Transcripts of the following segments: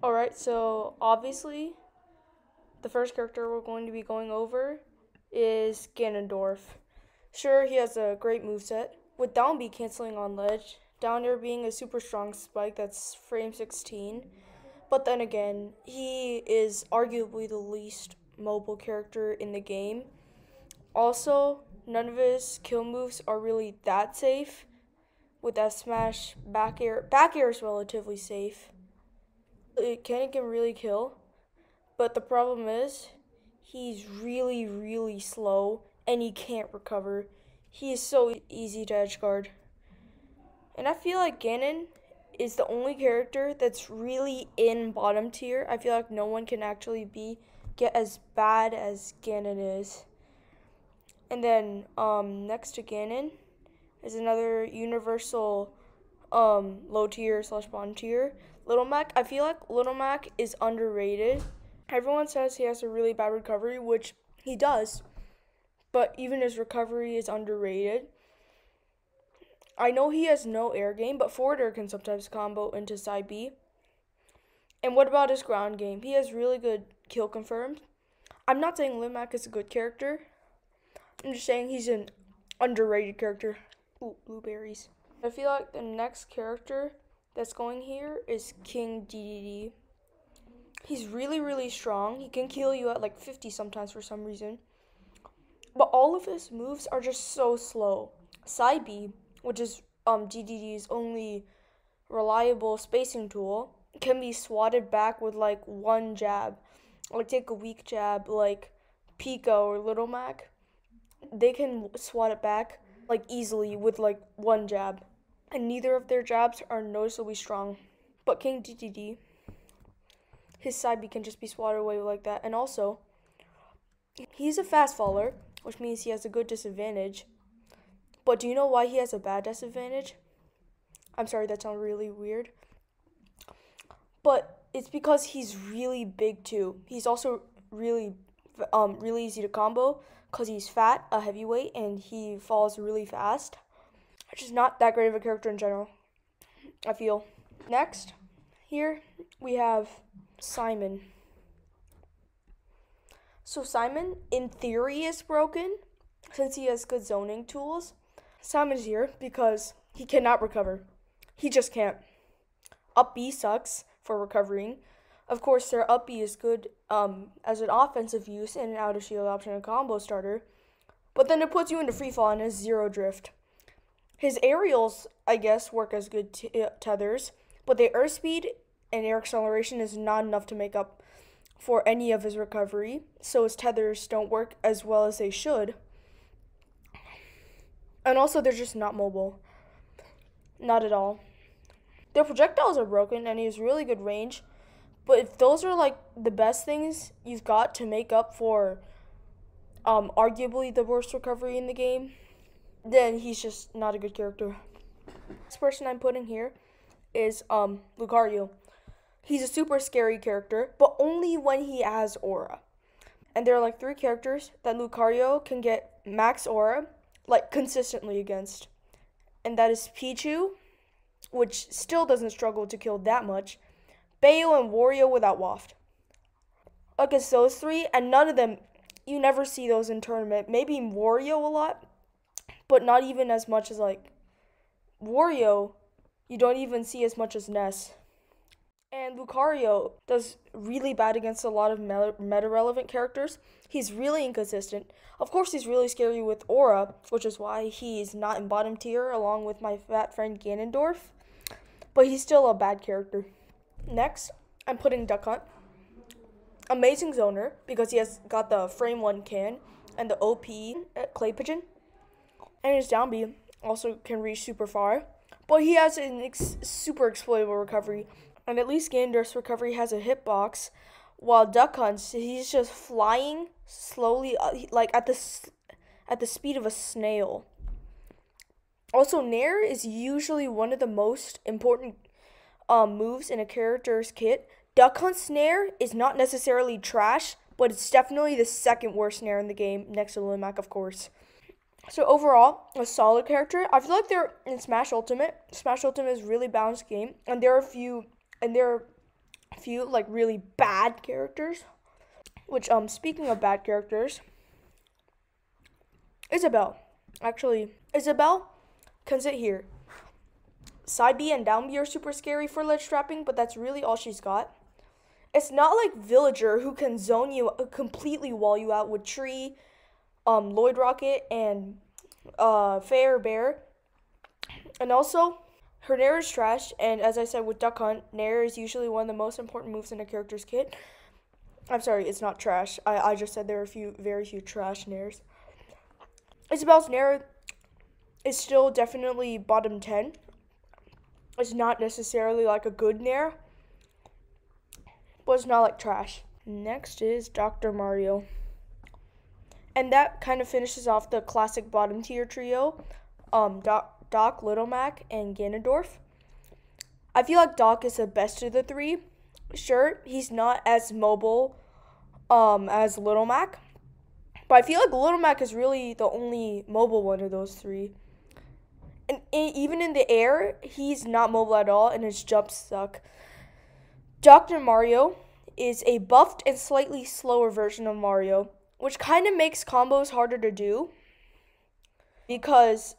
Alright, so obviously the first character we're going to be going over is Ganondorf. Sure, he has a great moveset, with down B canceling on ledge, down air being a super strong spike that's frame 16. But then again, he is arguably the least mobile character in the game. Also, none of his kill moves are really that safe. With that smash, back air is relatively safe. It can really kill, but the problem is he's really, really slow and he can't recover. He is so easy to edge guard. And I feel like Ganon is the only character that's really in bottom tier. I feel like no one can actually get as bad as Ganon is. And then next to Ganon is another universal low tier / bottom tier. Little Mac. I feel like Little Mac is underrated. Everyone says he has a really bad recovery, which he does, but even his recovery is underrated. I know he has no air game, but forward air can sometimes combo into side B. And what about his ground game? He has really good kill confirmed. I'm not saying Limac is a good character. I'm just saying he's an underrated character. Ooh, blueberries. I feel like the next character that's going here is King DDD. He's really, really strong. He can kill you at like 50 sometimes for some reason. But all of his moves are just so slow. Side B, which is DDD's only reliable spacing tool, can be swatted back with like one jab. Like take a weak jab like Pico or Little Mac. They can swat it back like easily with like one jab. And neither of their jabs are noticeably strong. But King DDD, his side B can just be swatted away like that. And also, he's a fast faller, which means he has a good disadvantage. But do you know why he has a bad disadvantage? I'm sorry, that sounds really weird. But it's because he's really big too. He's also really easy to combo because he's fat, a heavyweight, and he falls really fast. Which is not that great of a character in general, I feel. Next, here we have Simon. So Simon, in theory, is broken since he has good zoning tools. Simon's here because he cannot recover. He just can't. Up B sucks for recovering. Of course, their up B is good as an offensive use and an out of shield option and combo starter. But then it puts you into free fall and has zero drift. His aerials, I guess, work as good tethers, but the air speed and air acceleration is not enough to make up for any of his recovery, so his tethers don't work as well as they should. And also, they're just not mobile. Not at all. Their projectiles are broken, and he has really good range, but if those are like the best things you've got to make up for arguably the worst recovery in the game, then he's just not a good character. This person I'm putting here is Lucario. He's a super scary character, but only when he has aura. And there are like 3 characters that Lucario can get max aura like consistently against. And that is Pichu, which still doesn't struggle to kill that much, Bayo and Wario without waft. Against those 3, and none of them, you never see those in tournament. Maybe Wario a lot, but not even as much as like Wario. You don't even see as much as Ness. And Lucario does really bad against a lot of meta-relevant characters. He's really inconsistent. Of course, he's really scary with aura, which is why he's not in bottom tier along with my fat friend Ganondorf. But he's still a bad character. Next, I'm putting Duck Hunt. Amazing zoner because he has got the frame 1 can and the OP clay pigeon. And his down B also can reach super far. But he has an super exploitable recovery. And at least Ganondorf's recovery has a hitbox. While Duck Hunt's, he's just flying slowly, like at the speed of a snail. Also, Nair is usually one of the most important moves in a character's kit. Duck Hunt Snare is not necessarily trash, but it's definitely the second worst snare in the game, next to Limac, of course. So overall, a solid character. I feel like they're in Smash Ultimate. Smash Ultimate is a really balanced game, and there are a few few like really bad characters. Which speaking of bad characters, Isabelle. Actually, Isabelle can sit here. Side B and down B are super scary for ledge trapping, but that's really all she's got. It's not like Villager, who can zone you, completely wall you out with Tree, Lloyd Rocket, and Fair Bear. And also, her Nair is trash, and as I said with Duck Hunt, Nair is usually one of the most important moves in a character's kit. I'm sorry, it's not trash. I just said there are very few trash Nairs. Isabelle's Nair is still definitely bottom 10. It's not necessarily like a good Nair, but it's not like trash. Next is Dr. Mario. And that kind of finishes off the classic bottom tier trio, Doc, Little Mac, and Ganondorf. I feel like Doc is the best of the three. Sure, he's not as mobile as Little Mac, but I feel like Little Mac is really the only mobile one of those three. And even in the air, he's not mobile at all, and his jumps suck. Dr. Mario is a buffed and slightly slower version of Mario, which kind of makes combos harder to do because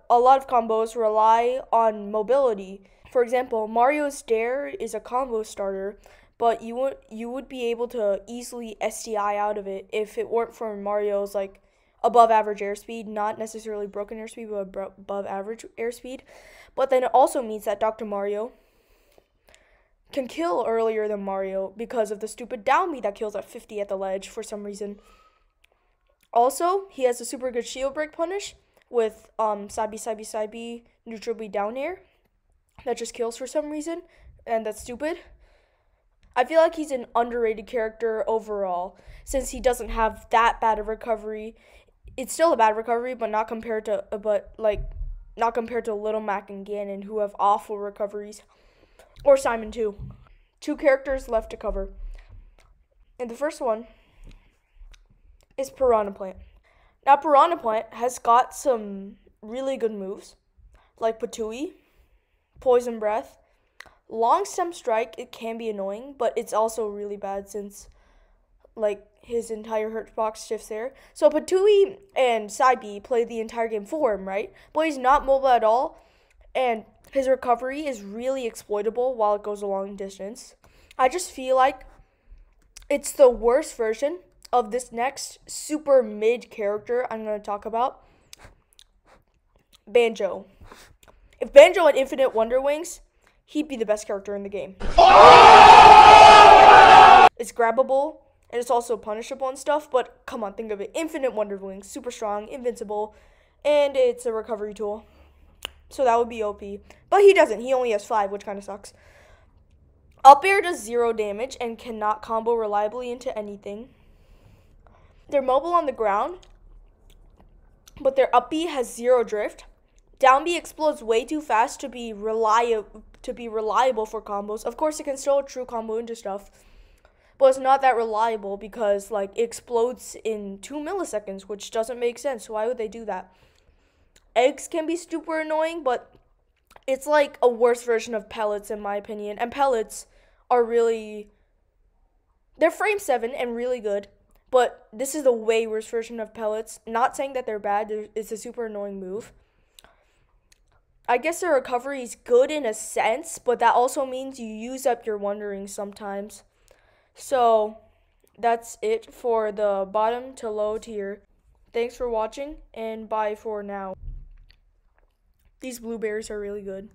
a lot of combos rely on mobility. For example, Mario's Dare is a combo starter, but you would be able to easily SDI out of it if it weren't for Mario's like above average airspeed, not necessarily broken airspeed, but above average airspeed. But then it also means that Dr. Mario can kill earlier than Mario because of the stupid down B that kills at 50 at the ledge for some reason. Also, he has a super good shield break punish with side B, neutral B down air that just kills for some reason, and that's stupid. I feel like he's an underrated character overall since he doesn't have that bad of recovery. It's still a bad recovery, but not compared to Little Mac and Ganon, who have awful recoveries, or Simon too. 2 characters left to cover, and the first one is Piranha Plant. Now, Piranha Plant has got some really good moves, like Patooey, Poison Breath, Long Stem Strike. It can be annoying, but it's also really bad since like his entire hurt box shifts there. So Patooey and Side B play the entire game for him, right? But he's not mobile at all, and his recovery is really exploitable while it goes a long distance. I just feel like it's the worst version of this next super mid character I'm going to talk about, Banjo. If Banjo had Infinite Wonder Wings, he'd be the best character in the game. It's grabbable, and it's also punishable and stuff, but come on, think of it. Infinite Wonder Wings, super strong, invincible, and it's a recovery tool. So that would be OP. But he doesn't. He only has 5, which kind of sucks. Up air does 0 damage and cannot combo reliably into anything. They're mobile on the ground, but their up B has 0 drift. Down B explodes way too fast to be reliable for combos. Of course, it can still true combo into stuff, but it's not that reliable because like it explodes in 2 milliseconds, which doesn't make sense. Why would they do that? Eggs can be super annoying, but it's like a worse version of pellets in my opinion. And pellets are they're frame 7 and really good, but this is the way worse version of pellets. Not saying that they're bad, it's a super annoying move. I guess their recovery is good in a sense, but that also means you use up your Wonder Rings sometimes. So that's it for the bottom to low tier. Thanks for watching, and bye for now. These blueberries are really good.